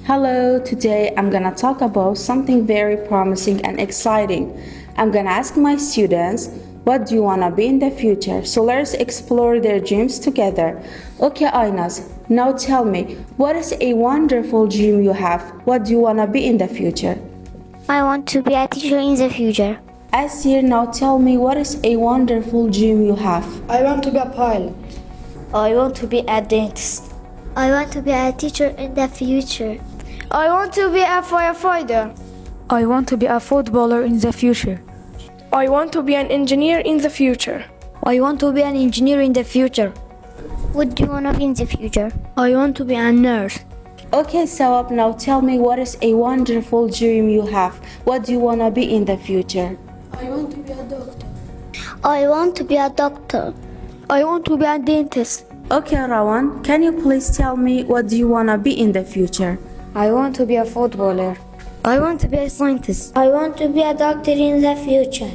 Hello, today I'm gonna talk about something very promising and exciting. I'm gonna ask my students, what do you wanna be in the future? So let's explore their dreams together. Okay, Aynas, now tell me, what is a wonderful dream you have? What do you wanna be in the future? I want to be a teacher in the future. Asir, now tell me, what is a wonderful dream you have? I want to be a pilot. I want to be a dentist. I want to be a teacher in the future. I want to be a firefighter. I want to be a footballer in the future. I want to be an engineer in the future. I want to be an engineer in the future. What do you want to be in the future? I want to be a nurse. Okay, Sawab, now tell me, what is a wonderful dream you have? What do you wanna be in the future? I want to be a doctor. I want to be a doctor. I want to be a dentist. Okay, Rawan, can you please tell me, what do you wanna be in the future? I want to be a footballer. I want to be a scientist. I want to be a doctor in the future.